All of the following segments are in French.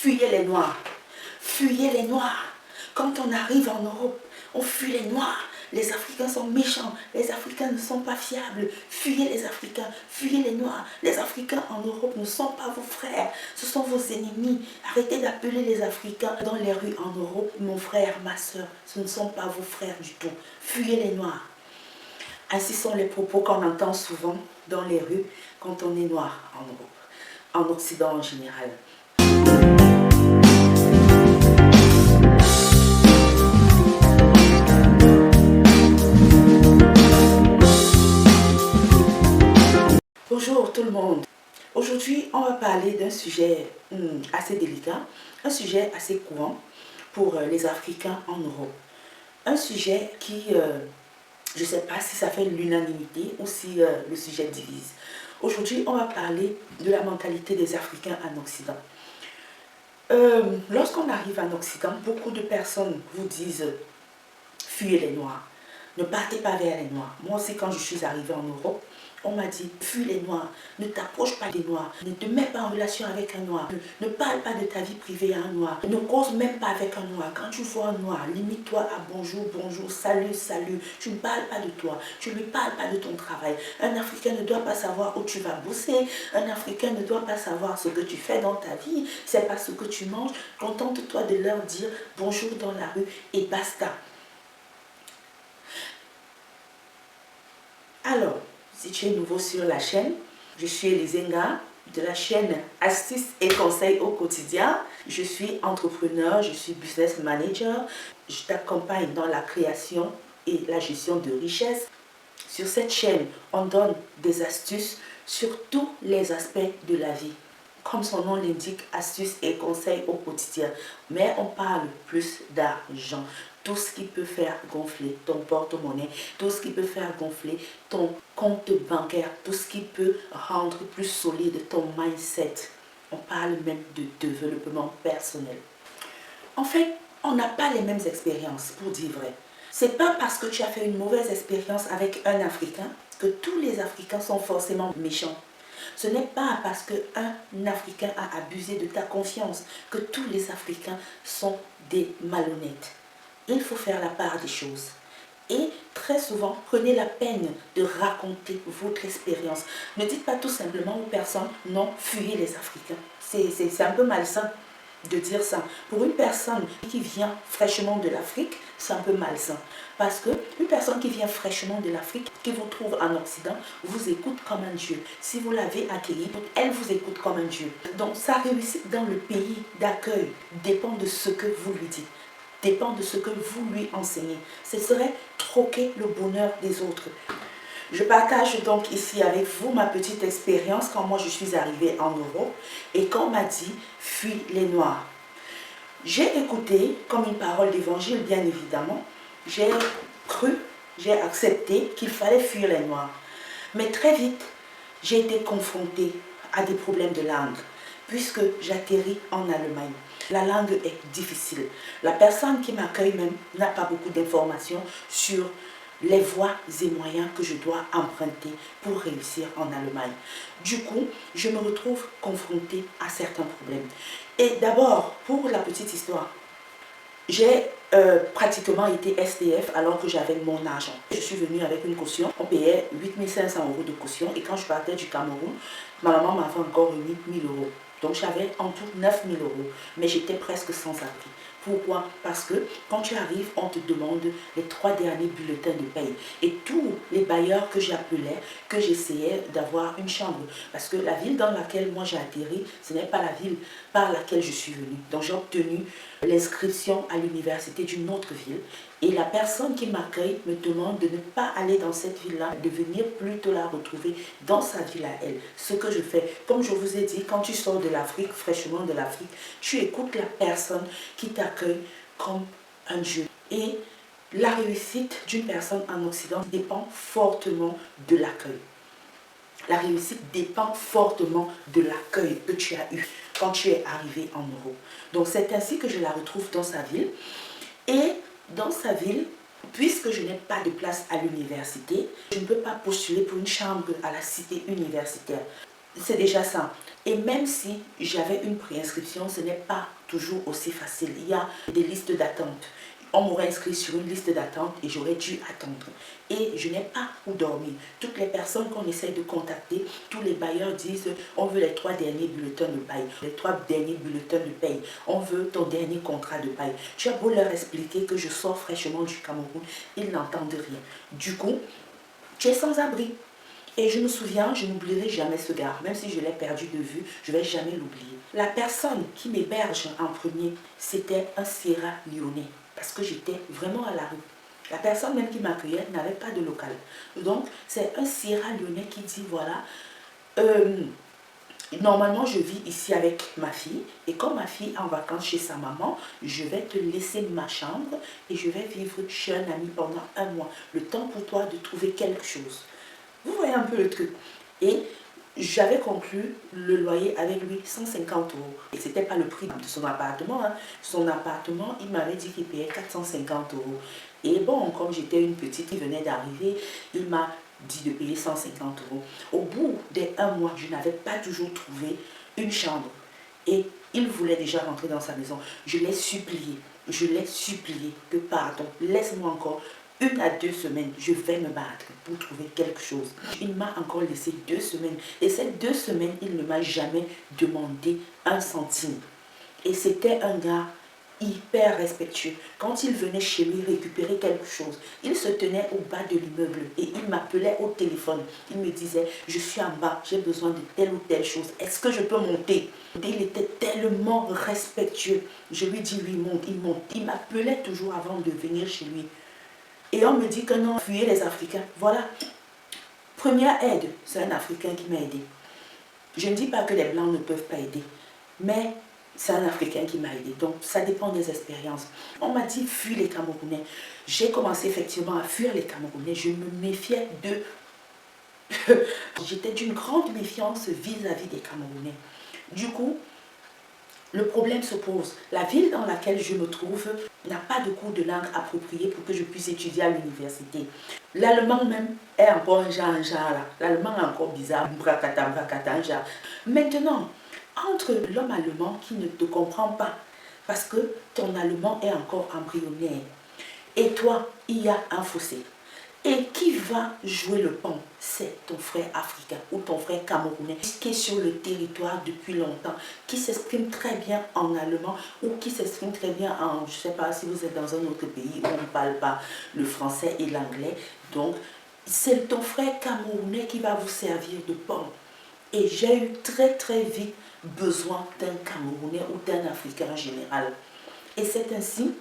fuyez les Noirs. Fuyez les Noirs. Quand on arrive en Europe, on fuit les Noirs. Les Africains sont méchants. Les Africains ne sont pas fiables. Fuyez les Africains. Fuyez les Noirs. Les Africains en Europe ne sont pas vos frères. Ce sont vos ennemis. Arrêtez d'appeler les Africains dans les rues en Europe mon frère, ma soeur. Ce ne sont pas vos frères du tout. Fuyez les Noirs. Ainsi sont les propos qu'on entend souvent dans les rues quand on est noir en Europe, en Occident en général. Bonjour tout le monde. Aujourd'hui, on va parler d'un sujet assez délicat, un sujet assez courant pour les Africains en Europe. Un sujet qui, je ne sais pas si ça fait l'unanimité ou si le sujet divise. Aujourd'hui, on va parler de la mentalité des Africains en Occident. Lorsqu'on arrive en Occident, beaucoup de personnes vous disent « fuyez les Noirs ». Ne partez pas vers les Noirs. Moi aussi, quand je suis arrivée en Europe, on m'a dit, fuis les Noirs, ne t'approche pas des Noirs, ne te mets pas en relation avec un Noir, ne parle pas de ta vie privée à un Noir, ne cause même pas avec un Noir. Quand tu vois un Noir, limite-toi à bonjour, bonjour, salut, salut. Tu ne parles pas de toi, tu ne lui parles pas de ton travail. Un Africain ne doit pas savoir où tu vas bosser, un Africain ne doit pas savoir ce que tu fais dans ta vie, c'est pas ce que tu manges. Contente-toi de leur dire bonjour dans la rue et basta. Alors, si tu es nouveau sur la chaîne, je suis Elizenga de la chaîne Astuces et conseils au quotidien. Je suis entrepreneur, je suis business manager. Je t'accompagne dans la création et la gestion de richesses. Sur cette chaîne, on donne des astuces sur tous les aspects de la vie. Comme son nom l'indique, astuces et conseils au quotidien. Mais on parle plus d'argent. Tout ce qui peut faire gonfler ton porte-monnaie, tout ce qui peut faire gonfler ton compte bancaire, tout ce qui peut rendre plus solide ton mindset. On parle même de développement personnel. En fait, on n'a pas les mêmes expériences, pour dire vrai. C'est pas parce que tu as fait une mauvaise expérience avec un Africain que tous les Africains sont forcément méchants. Ce n'est pas parce qu'un Africain a abusé de ta confiance que tous les Africains sont des malhonnêtes. Il faut faire la part des choses. Et très souvent, prenez la peine de raconter votre expérience. Ne dites pas tout simplement aux personnes, non, fuyez les Africains. C'est un peu malsain de dire ça. Pour une personne qui vient fraîchement de l'Afrique, c'est un peu malsain. Parce que une personne qui vient fraîchement de l'Afrique, qui vous trouve en Occident, vous écoute comme un dieu. Si vous l'avez accueilli, elle vous écoute comme un dieu. Donc sa réussite dans le pays d'accueil dépend de ce que vous lui dites. Dépend de ce que vous lui enseignez. Ce serait troquer le bonheur des autres. Je partage donc ici avec vous ma petite expérience quand moi je suis arrivée en Europe et quand on m'a dit « fuis les Noirs ». J'ai écouté comme une parole d'évangile, bien évidemment. J'ai cru, j'ai accepté qu'il fallait fuir les Noirs. Mais très vite, j'ai été confrontée à des problèmes de langue puisque j'atterris en Allemagne. La langue est difficile. La personne qui m'accueille même n'a pas beaucoup d'informations sur les voies et moyens que je dois emprunter pour réussir en Allemagne. Du coup, je me retrouve confrontée à certains problèmes. Et d'abord, pour la petite histoire, j'ai pratiquement été SDF alors que j'avais mon argent. Je suis venue avec une caution, on payait 8 500 € de caution et quand je partais du Cameroun, ma maman m'avait encore remis 1 000 €. Donc j'avais en tout 9 000 €, mais j'étais presque sans abri. Pourquoi? Parce que quand tu arrives, on te demande les 3 derniers bulletins de paye. Et tous les bailleurs que j'appelais, que j'essayais d'avoir une chambre. Parce que la ville dans laquelle moi j'ai atterri, ce n'est pas la ville par laquelle je suis venue. Donc j'ai obtenu l'inscription à l'université d'une autre ville. Et la personne qui m'accueille me demande de ne pas aller dans cette ville-là, de venir plutôt la retrouver dans sa ville à elle. Ce que je fais, comme je vous ai dit, quand tu sors de l'Afrique, fraîchement de l'Afrique, tu écoutes la personne qui t'accueille comme un dieu. Et la réussite d'une personne en Occident dépend fortement de l'accueil. La réussite dépend fortement de l'accueil que tu as eu quand tu es arrivé en Europe. Donc c'est ainsi que je la retrouve dans sa ville. Et dans sa ville, puisque je n'ai pas de place à l'université, je ne peux pas postuler pour une chambre à la cité universitaire. C'est déjà ça. Et même si j'avais une préinscription, ce n'est pas toujours aussi facile. Il y a des listes d'attente. On m'aurait inscrit sur une liste d'attente et j'aurais dû attendre. Et je n'ai pas où dormir. Toutes les personnes qu'on essaie de contacter, tous les bailleurs disent on veut les 3 derniers bulletins de paye, les 3 derniers bulletins de paye, on veut ton dernier contrat de paye. Tu as beau leur expliquer que je sors fraîchement du Cameroun, ils n'entendent rien. Du coup, tu es sans abri. Et je me souviens, je n'oublierai jamais ce gars. Même si je l'ai perdu de vue, je ne vais jamais l'oublier. La personne qui m'héberge en premier, c'était un Sierra Lyonnais. Parce que j'étais vraiment à la rue. La personne même qui m'accueillait n'avait pas de local. Donc, c'est un Sierra Lyonnais qui dit, voilà, normalement, je vis ici avec ma fille. Et comme ma fille est en vacances chez sa maman, je vais te laisser ma chambre et je vais vivre chez un ami pendant 1 mois. Le temps pour toi de trouver quelque chose. Vous voyez un peu le truc. Et j'avais conclu le loyer avec lui 150 €. Et ce n'était pas le prix de son appartement. Hein. Son appartement, il m'avait dit qu'il payait 450 €. Et bon, comme j'étais une petite qui venait d'arriver, il m'a dit de payer 150 €. Au bout des 1 mois, je n'avais pas toujours trouvé une chambre. Et il voulait déjà rentrer dans sa maison. Je l'ai supplié que pardon, laisse-moi encore 1 à 2 semaines, je vais me battre pour trouver quelque chose. Il m'a encore laissé 2 semaines. Et ces 2 semaines, il ne m'a jamais demandé 1 centime. Et c'était un gars hyper respectueux. Quand il venait chez lui récupérer quelque chose, il se tenait au bas de l'immeuble et il m'appelait au téléphone. Il me disait, je suis en bas, j'ai besoin de telle ou telle chose. Est-ce que je peux monter? Il était tellement respectueux. Je lui dis, lui, monte, il monte. Il m'appelait toujours avant de venir chez lui. Et on me dit que non, fuyez les Africains. Voilà. Première aide, c'est un Africain qui m'a aidé. Je ne dis pas que les Blancs ne peuvent pas aider, mais c'est un Africain qui m'a aidé. Donc, ça dépend des expériences. On m'a dit, fuis les Camerounais. J'ai commencé effectivement à fuir les Camerounais. Je me méfiais d'eux. J'étais d'une grande méfiance vis-à-vis des Camerounais. Du coup, le problème se pose. La ville dans laquelle je me trouve n'a pas de cours de langue approprié pour que je puisse étudier à l'université. L'allemand même est encore un genre là. L'allemand est encore bizarre, un genre. Maintenant, entre l'homme allemand qui ne te comprend pas parce que ton allemand est encore embryonnaire et toi, il y a un fossé. Et qui va jouer le pont? C'est ton frère africain ou ton frère camerounais qui est sur le territoire depuis longtemps, qui s'exprime très bien en allemand ou qui s'exprime très bien en, je ne sais pas si vous êtes dans un autre pays où on ne parle pas le français et l'anglais. Donc, c'est ton frère camerounais qui va vous servir de pont. Et j'ai eu très vite besoin d'un Camerounais ou d'un Africain en général. Et c'est ainsi.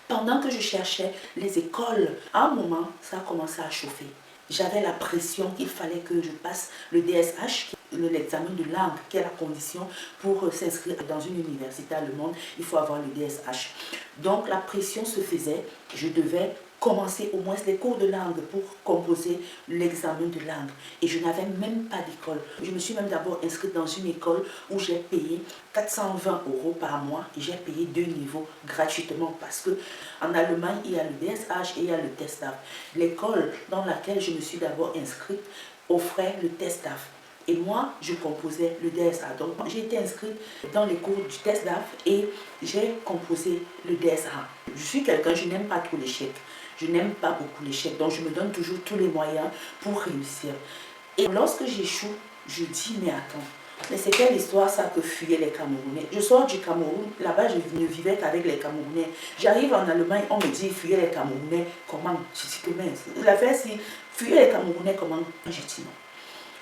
Pendant que je cherchais les écoles, à un moment, ça a commencé à chauffer. J'avais la pression qu'il fallait que je passe le DSH, l'examen de langue, qui est la condition pour s'inscrire dans une université allemande. Il faut avoir le DSH. Donc la pression se faisait. Je devais commencer au moins les cours de langue pour composer l'examen de langue. Et je n'avais même pas d'école. Je me suis même d'abord inscrite dans une école où j'ai payé 420 € par mois et j'ai payé 2 niveaux gratuitement parce que en Allemagne, il y a le DSH et il y a le TESTAF. L'école dans laquelle je me suis d'abord inscrite offrait le TESTAF. Et moi, je composais le DSA. Donc, j'ai été inscrite dans les cours du TESDAF et j'ai composé le DSA. Je suis quelqu'un, je n'aime pas trop l'échec. Je n'aime pas beaucoup l'échec. Donc, je me donne toujours tous les moyens pour réussir. Et lorsque j'échoue, je dis, mais attends, mais c'est quelle histoire ça que fuyaient les Camerounais? Je sors du Cameroun, là-bas je ne vivais qu'avec les Camerounais. J'arrive en Allemagne, on me dit fuyaient les Camerounais, comment? Je dis que mince, l'affaire si fuyaient les Camerounais, comment? Je dis non.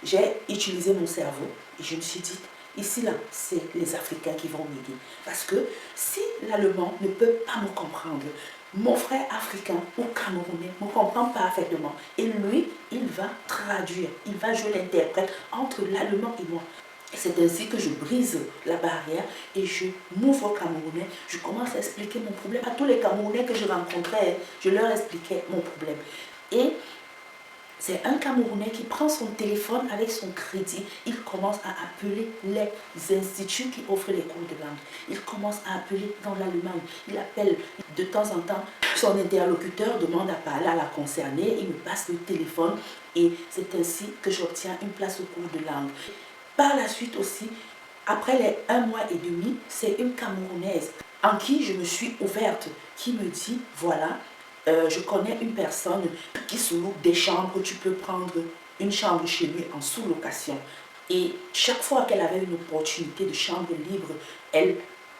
J'ai utilisé mon cerveau et je me suis dit, ici là, c'est les Africains qui vont m'aider. Parce que si l'Allemand ne peut pas me comprendre, mon frère africain ou camerounais me comprend parfaitement. Et lui, il va traduire, il va jouer l'interprète entre l'allemand et moi. C'est ainsi que je brise la barrière et je m'ouvre au Camerounais. Je commence à expliquer mon problème à tous les Camerounais que je rencontrais. Je leur expliquais mon problème. Et c'est un Camerounais qui prend son téléphone avec son crédit. Il commence à appeler les instituts qui offrent les cours de langue. Il commence à appeler dans l'Allemagne. Il appelle de temps en temps. Son interlocuteur demande à parler à la concernée. Il me passe le téléphone et c'est ainsi que j'obtiens une place au cours de langue. Par la suite aussi, après les 1 mois et demi, c'est une Camerounaise en qui je me suis ouverte, qui me dit, voilà, je connais une personne qui sous-loue des chambres, tu peux prendre une chambre chez lui en sous-location. Et chaque fois qu'elle avait une opportunité de chambre libre, elle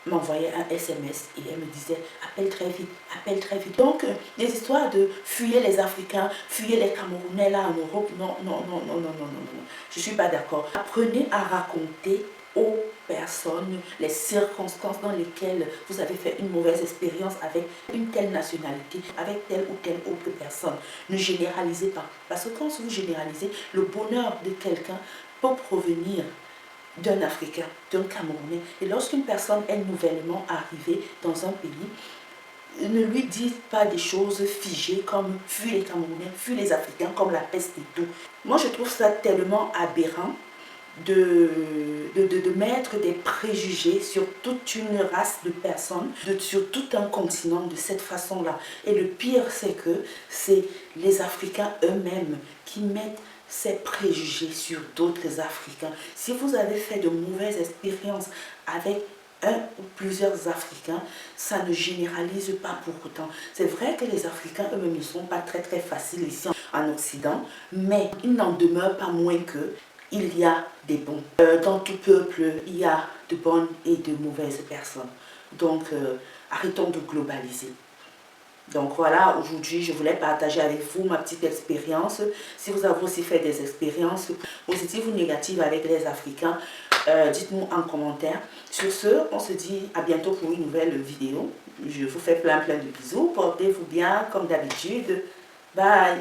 m'envoyait un SMS et elle me disait appelle très vite, appelle très vite. Donc les histoires de fuyer les Africains, fuyer les Camerounais là en Europe, non, non, non, non, non, non, non, non. Je ne suis pas d'accord. Apprenez à raconter aux personnes les circonstances dans lesquelles vous avez fait une mauvaise expérience avec une telle nationalité, avec telle ou telle autre personne. Ne généralisez pas. Parce que quand vous généralisez, le bonheur de quelqu'un peut provenir d'un Africain, d'un Camerounais. Et lorsqu'une personne est nouvellement arrivée dans un pays, ne lui dites pas des choses figées comme fuis les Camerounais, fuis les Africains, comme la peste et tout. Moi, je trouve ça tellement aberrant de mettre des préjugés sur toute une race de personnes, sur tout un continent de cette façon-là. Et le pire, c'est que c'est les Africains eux-mêmes qui mettent ces préjugés sur d'autres Africains. Si vous avez fait de mauvaises expériences avec un ou plusieurs Africains, ça ne généralise pas pour autant. C'est vrai que les Africains eux-mêmes ne sont pas très faciles ici en Occident, mais il n'en demeure pas moins que il y a des bons. Dans tout peuple, il y a de bonnes et de mauvaises personnes. Donc, arrêtons de globaliser. Donc voilà, aujourd'hui, je voulais partager avec vous ma petite expérience. Si vous avez aussi fait des expériences positives ou négatives avec les Africains, dites-nous en commentaire. Sur ce, on se dit à bientôt pour une nouvelle vidéo. Je vous fais plein de bisous. Portez-vous bien comme d'habitude. Bye!